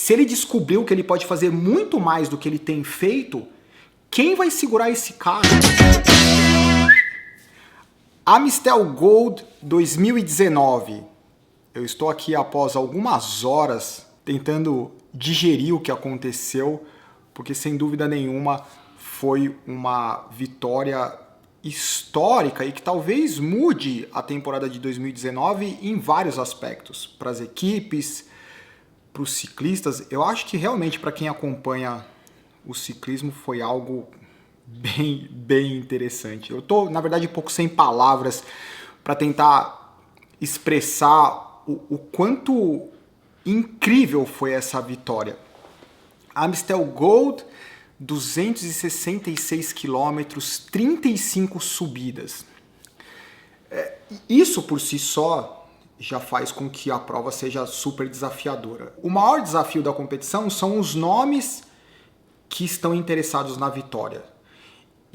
Se ele descobriu que ele pode fazer muito mais do que ele tem feito, quem vai segurar esse cara? Amstel Gold 2019. Eu estou aqui após algumas horas tentando digerir o que aconteceu, porque sem dúvida nenhuma foi uma vitória histórica e que talvez mude a temporada de 2019 em vários aspectos, para as equipes, para os ciclistas. Eu acho que realmente para quem acompanha o ciclismo foi algo bem interessante. Eu estou, na verdade, um pouco sem palavras para tentar expressar o quanto incrível foi essa vitória. Amstel Gold, 266 quilômetros, 35 subidas. Isso por si só já faz com que a prova seja super desafiadora. O maior desafio da competição são os nomes que estão interessados na vitória.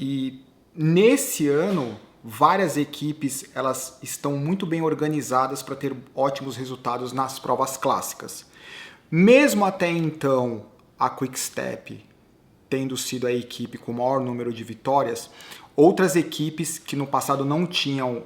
E nesse ano, várias equipes elas estão muito bem organizadas para ter ótimos resultados nas provas clássicas. Mesmo até então, a Quick-Step tendo sido a equipe com o maior número de vitórias, outras equipes que no passado não tinham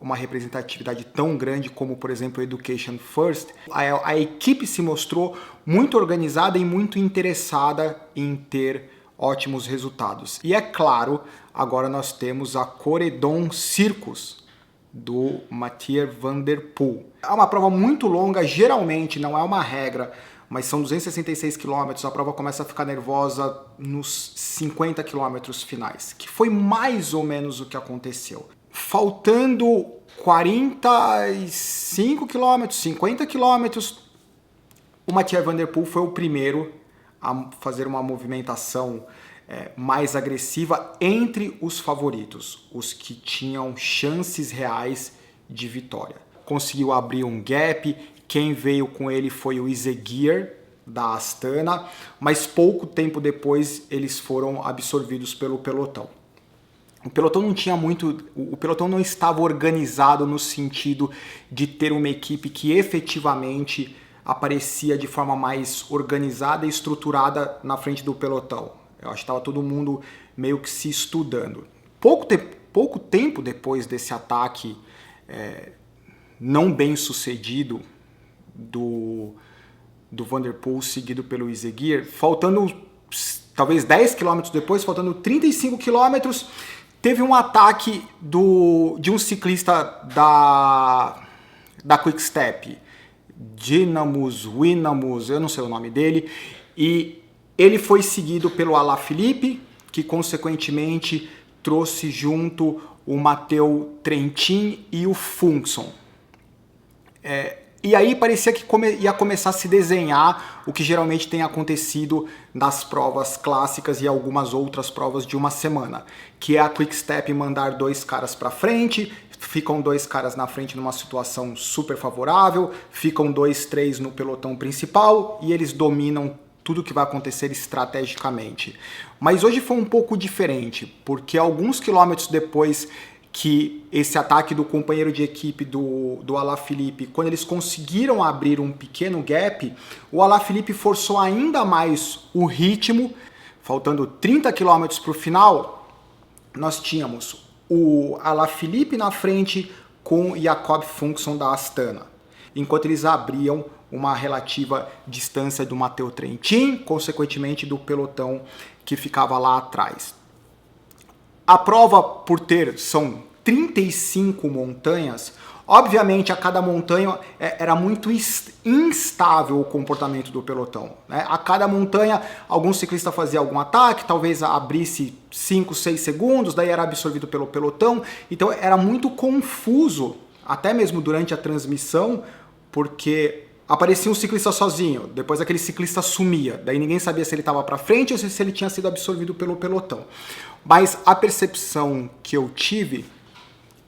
uma representatividade tão grande como, por exemplo, a Education First, a equipe se mostrou muito organizada e muito interessada em ter ótimos resultados. E é claro, agora nós temos a Corendon Circus, do Mathieu van der Poel. É uma prova muito longa, geralmente não é uma regra, mas são 266 km, a prova começa a ficar nervosa nos 50 km finais, que foi mais ou menos o que aconteceu. Faltando 45 km, 50 km, o Mathieu van der Poel foi o primeiro a fazer uma movimentação mais agressiva entre os favoritos, os que tinham chances reais de vitória. Conseguiu abrir um gap, quem veio com ele foi o Izagirre, da Astana, mas pouco tempo depois eles foram absorvidos pelo pelotão. O pelotão não tinha muito, o pelotão não estava organizado no sentido de ter uma equipe que efetivamente aparecia de forma mais organizada e estruturada na frente do pelotão. Eu acho que estava todo mundo meio que se estudando. Pouco tempo depois desse ataque não bem sucedido do Van der Poel, seguido pelo Izagirre, faltando talvez 10 km depois, faltando 35 km, teve um ataque de um ciclista da Quick-Step, Winamus, eu não sei o nome dele, e ele foi seguido pelo Alaphilippe, que consequentemente trouxe junto o Matteo Trentin e o Fuglsang. E aí parecia que ia começar a se desenhar o que geralmente tem acontecido nas provas clássicas e algumas outras provas de uma semana, que é a Quick-Step mandar dois caras para frente, ficam dois caras na frente numa situação super favorável, ficam 2, 3 no pelotão principal e eles dominam tudo que vai acontecer estrategicamente. Mas hoje foi um pouco diferente, porque alguns quilômetros depois que esse ataque do companheiro de equipe do Alaphilippe, quando eles conseguiram abrir um pequeno gap, o Alaphilippe forçou ainda mais o ritmo. Faltando 30 km para o final, nós tínhamos o Alaphilippe na frente com Jakob Fuglsang da Astana, enquanto eles abriam uma relativa distância do Matteo Trentin, consequentemente do pelotão que ficava lá atrás. A prova, são 35 montanhas, obviamente a cada montanha era muito instável o comportamento do pelotão, né? A cada montanha, algum ciclista fazia algum ataque, talvez abrisse 5, 6 segundos, daí era absorvido pelo pelotão, então era muito confuso, até mesmo durante a transmissão, porque aparecia um ciclista sozinho, depois aquele ciclista sumia, daí ninguém sabia se ele estava para frente ou se ele tinha sido absorvido pelo pelotão. Mas a percepção que eu tive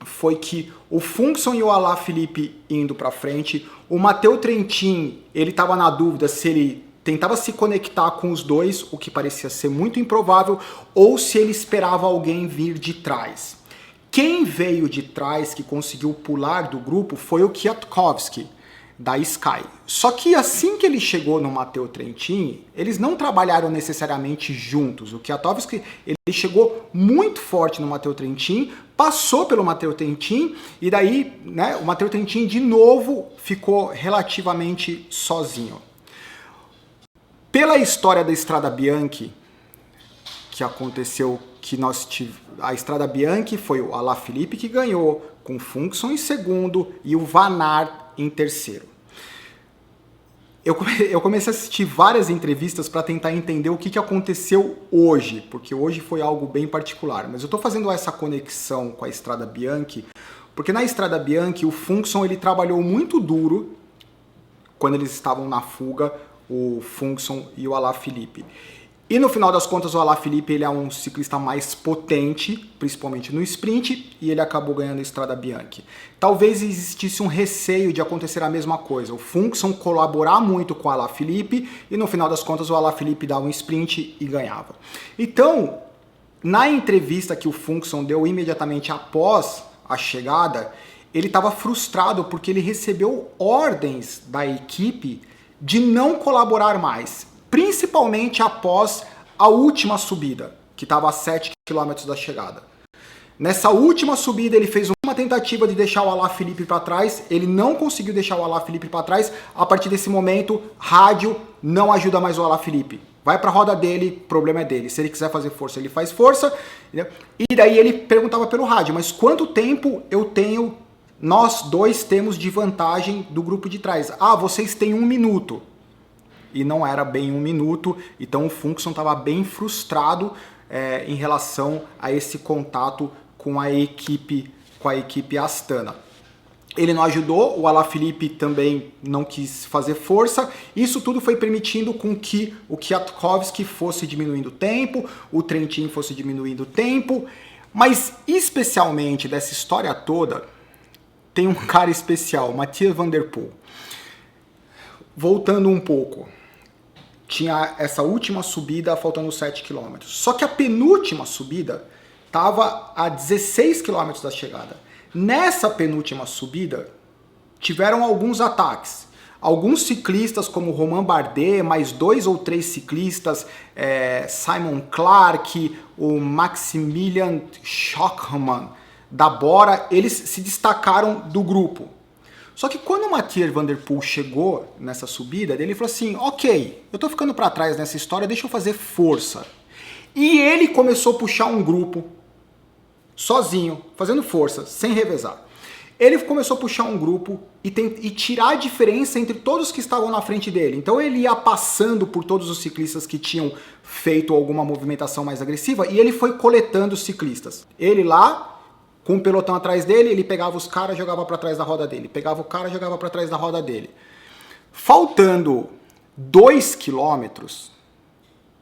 foi que o Fuglsang e o Alaphilippe indo para frente, o Matteo Trentin, ele estava na dúvida se ele tentava se conectar com os dois, o que parecia ser muito improvável, ou se ele esperava alguém vir de trás. Quem veio de trás, que conseguiu pular do grupo, foi o Kwiatkowski. da Sky. Só que assim que ele chegou no Matteo Trentin, eles não trabalharam necessariamente juntos. O Kwiatkowski, ele chegou muito forte no Matteo Trentin, passou pelo Matteo Trentin e daí, né, o Matteo Trentin de novo ficou relativamente sozinho. Pela história da Strada Bianchi, que aconteceu, a Strada Bianchi foi o Alaphilippe que ganhou, com Fuglsang em segundo e o Van Aert em terceiro. Eu comecei a assistir várias entrevistas para tentar entender o que aconteceu hoje, porque hoje foi algo bem particular. Mas eu estou fazendo essa conexão com a Strada Bianchi, porque na Strada Bianchi o Fuglsang ele trabalhou muito duro quando eles estavam na fuga, o Fuglsang e o Alaphilippe. E no final das contas o Alaphilippe ele é um ciclista mais potente, principalmente no sprint, e ele acabou ganhando a Strada Bianchi. Talvez existisse um receio de acontecer a mesma coisa, o Fuglsang colaborar muito com o Alaphilippe e no final das contas o Alaphilippe dava um sprint e ganhava. Então, na entrevista que o Fuglsang deu imediatamente após a chegada, ele estava frustrado porque ele recebeu ordens da equipe de não colaborar mais, principalmente após a última subida, que estava a 7 km da chegada. Nessa última subida ele fez uma tentativa de deixar o Alaphilippe para trás, ele não conseguiu deixar o Alaphilippe para trás. A partir desse momento, rádio não ajuda mais o Alaphilippe. Vai para a roda dele, problema é dele. Se ele quiser fazer força, ele faz força. E daí ele perguntava pelo rádio, mas quanto tempo nós dois temos de vantagem do grupo de trás? Ah, vocês têm 1 minuto. E não era bem 1 minuto, então o Fuglsang estava bem frustrado em relação a esse contato com a equipe Astana. Ele não ajudou, o Alaphilippe também não quis fazer força, isso tudo foi permitindo com que o Kwiatkowski fosse diminuindo o tempo, o Trentin fosse diminuindo o tempo, mas especialmente dessa história toda, tem um cara especial, Mathieu van der Poel. Voltando um pouco, tinha essa última subida faltando 7 km. Só que a penúltima subida estava a 16 km da chegada. Nessa penúltima subida, tiveram alguns ataques. Alguns ciclistas, como Romain Bardet, mais 2 ou 3 ciclistas, Simon Clark, o Maximilian Schockmann, da Bora, eles se destacaram do grupo. Só que quando o Mathieu van der Poel chegou nessa subida, ele falou assim, ok, eu tô ficando para trás nessa história, deixa eu fazer força. E ele começou a puxar um grupo, sozinho, fazendo força, sem revezar. Ele começou a puxar um grupo e tirar a diferença entre todos que estavam na frente dele. Então ele ia passando por todos os ciclistas que tinham feito alguma movimentação mais agressiva e ele foi coletando os ciclistas. Ele lá, com o pelotão atrás dele, ele pegava os caras e jogava para trás da roda dele. Pegava o cara e jogava para trás da roda dele. Faltando 2 quilômetros,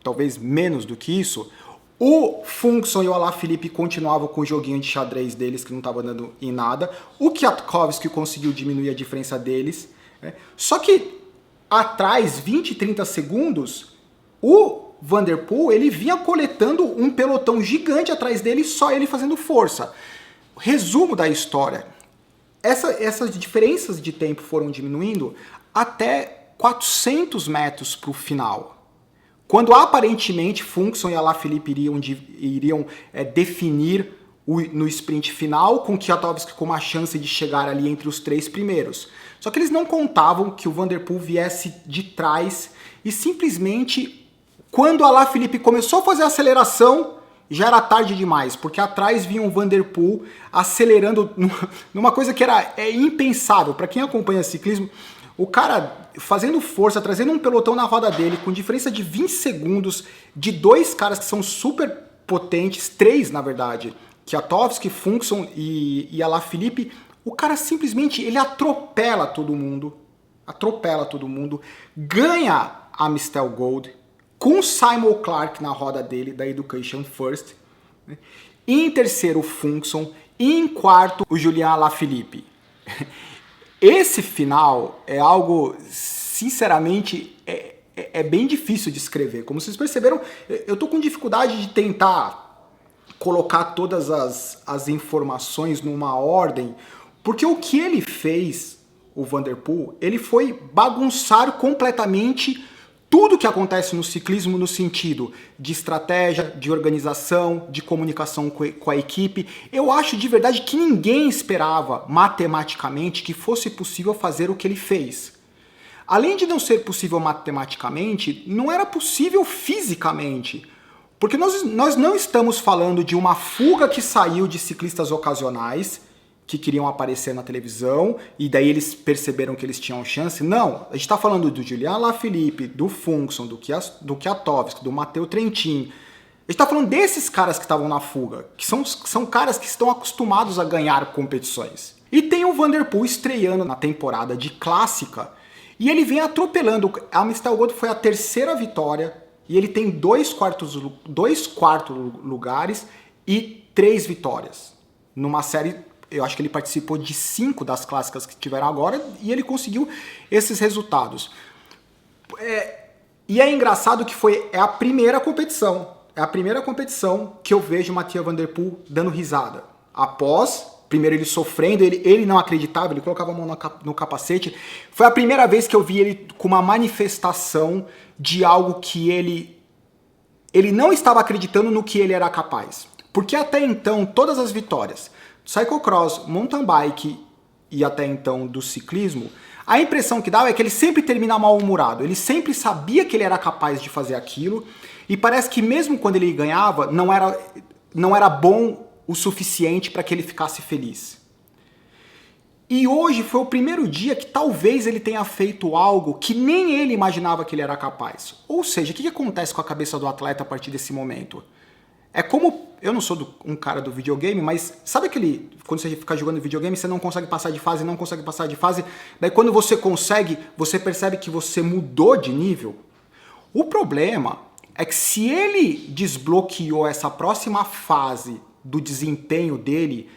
talvez menos do que isso, o Fuglsang e o Alaphilippe continuavam com o joguinho de xadrez deles, que não estava dando em nada. O Kwiatkowski conseguiu diminuir a diferença deles. Né? Só que atrás, 20, 30 segundos, o Van der Poel ele vinha coletando um pelotão gigante atrás dele, só ele fazendo força. Resumo da história, essas diferenças de tempo foram diminuindo até 400 metros para o final. Quando aparentemente Fuglsang e Alaphilippe iriam definir no sprint final, com Kwiatkowski com uma chance de chegar ali entre os 3 primeiros. Só que eles não contavam que o Van der Poel viesse de trás e simplesmente, quando o Alaphilippe começou a fazer a aceleração, já era tarde demais, porque atrás vinha o Van der Poel acelerando numa coisa que era impensável. Para quem acompanha ciclismo, o cara fazendo força, trazendo um pelotão na roda dele, com diferença de 20 segundos, de 2 caras que são super potentes, 3 na verdade, Kwiatkowski, Fuglsang e Alaphilippe, o cara simplesmente ele atropela todo mundo, ganha a Amstel Gold, com Simon Clark na roda dele, da Education First. Né? Em terceiro, o Fuglsang. E em quarto, o Julien Alaphilippe. Esse final é algo, sinceramente, é bem difícil de escrever. Como vocês perceberam, eu tô com dificuldade de tentar colocar todas as informações numa ordem, porque o que ele fez, o Van der Poel, ele foi bagunçar completamente tudo que acontece no ciclismo no sentido de estratégia, de organização, de comunicação com a equipe. Eu acho de verdade que ninguém esperava matematicamente que fosse possível fazer o que ele fez. Além de não ser possível matematicamente, não era possível fisicamente. Porque nós não estamos falando de uma fuga que saiu de ciclistas ocasionais que queriam aparecer na televisão e daí eles perceberam que eles tinham chance. Não, a gente está falando do Julian Alaphilippe, do Fuglsang, do Kwiatkowski, do Matteo Trentin. A gente está falando desses caras que estavam na fuga, que são caras que estão acostumados a ganhar competições. E tem o Van der Poel estreando na temporada de clássica e ele vem atropelando. A Amstel Gold foi a terceira vitória e ele tem dois quartos lugares e 3 vitórias numa série. Eu acho que ele participou de 5 das clássicas que tiveram agora e ele conseguiu esses resultados. E é engraçado que é a primeira competição. É a primeira competição que eu vejo o Mathieu Van der Poel dando risada. Primeiro ele sofrendo, ele não acreditava, ele colocava a mão no capacete. Foi a primeira vez que eu vi ele com uma manifestação de algo que ele não estava acreditando no que ele era capaz. Porque até então, todas as vitórias cyclocross, mountain bike e até então do ciclismo, a impressão que dava é que ele sempre termina mal-humorado, ele sempre sabia que ele era capaz de fazer aquilo e parece que mesmo quando ele ganhava, não era bom o suficiente para que ele ficasse feliz. E hoje foi o primeiro dia que talvez ele tenha feito algo que nem ele imaginava que ele era capaz. Ou seja, o que acontece com a cabeça do atleta a partir desse momento? É como, eu não sou um cara do videogame, mas sabe quando você fica jogando videogame, você não consegue passar de fase, daí quando você consegue, você percebe que você mudou de nível? O problema é que se ele desbloqueou essa próxima fase do desempenho dele,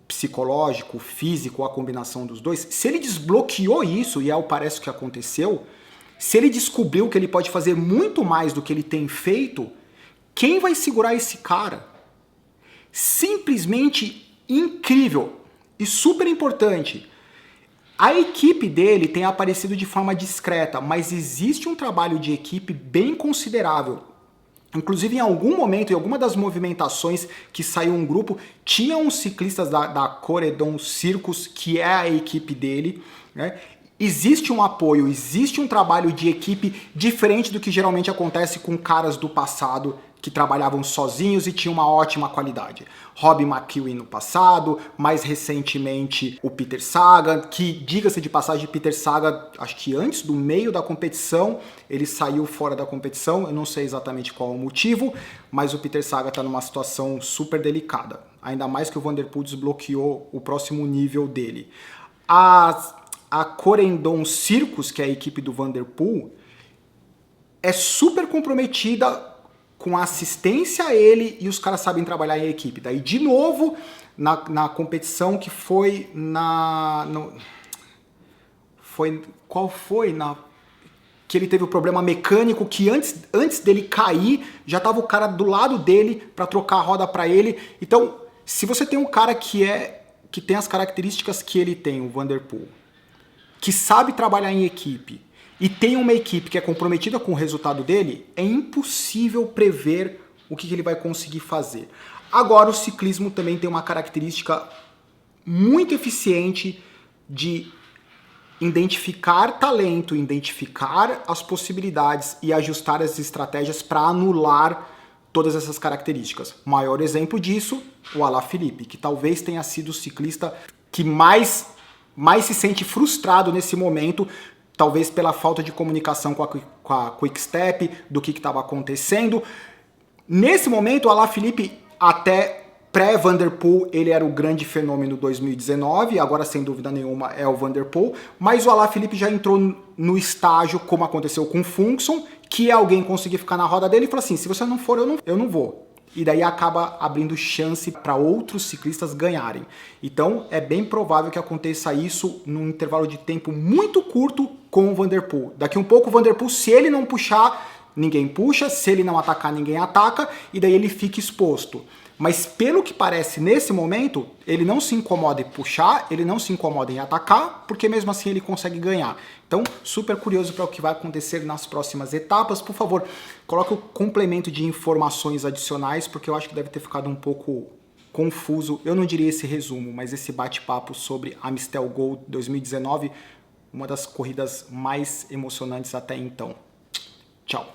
psicológico, físico, a combinação dos dois, se ele desbloqueou isso, e parece que aconteceu, se ele descobriu que ele pode fazer muito mais do que ele tem feito, quem vai segurar esse cara? Simplesmente incrível e super importante. A equipe dele tem aparecido de forma discreta, mas existe um trabalho de equipe bem considerável. Inclusive, em algum momento, em alguma das movimentações que saiu um grupo, tinha uns ciclistas da Corendon Circus, que é a equipe dele, né? Existe um apoio, existe um trabalho de equipe diferente do que geralmente acontece com caras do passado que trabalhavam sozinhos e tinham uma ótima qualidade. Rob McEwen no passado, mais recentemente o Peter Sagan, que, diga-se de passagem, Peter Sagan, acho que antes do meio da competição, ele saiu fora da competição, eu não sei exatamente qual é o motivo, mas o Peter Sagan está numa situação super delicada. Ainda mais que o Van der Poel desbloqueou o próximo nível dele. A Corendon Circus, que é a equipe do Van der Poel, é super comprometida com assistência a ele e os caras sabem trabalhar em equipe. Daí, de novo, na competição que foi que ele teve o problema mecânico, que antes dele cair, já tava o cara do lado dele para trocar a roda para ele. Então, se você tem um cara que tem as características que ele tem, o Van der Poel, que sabe trabalhar em equipe, e tem uma equipe que é comprometida com o resultado dele, é impossível prever o que ele vai conseguir fazer. Agora, o ciclismo também tem uma característica muito eficiente de identificar talento, identificar as possibilidades e ajustar as estratégias para anular todas essas características. O maior exemplo disso, o Alaphilippe, que talvez tenha sido o ciclista que mais se sente frustrado nesse momento, talvez pela falta de comunicação com a Quick-Step, do que estava acontecendo. Nesse momento, o Alaphilippe, até pré-Van der Poel, ele era o grande fenômeno 2019, agora sem dúvida nenhuma é o Van der Poel, mas o Alaphilippe já entrou no estágio, como aconteceu com o Fuglsang, que é alguém conseguir ficar na roda dele e falar assim, se você não for, eu não vou. E daí acaba abrindo chance para outros ciclistas ganharem. Então é bem provável que aconteça isso num intervalo de tempo muito curto com o Van der Poel. Daqui um pouco o Van der Poel, se ele não puxar, ninguém puxa, se ele não atacar, ninguém ataca, e daí ele fica exposto. Mas pelo que parece nesse momento, ele não se incomoda em puxar, ele não se incomoda em atacar, porque mesmo assim ele consegue ganhar. Então, super curioso para o que vai acontecer nas próximas etapas. Por favor, coloque o complemento de informações adicionais, porque eu acho que deve ter ficado um pouco confuso. Eu não diria esse resumo, mas esse bate-papo sobre a Amstel Gold 2019, uma das corridas mais emocionantes até então. Tchau!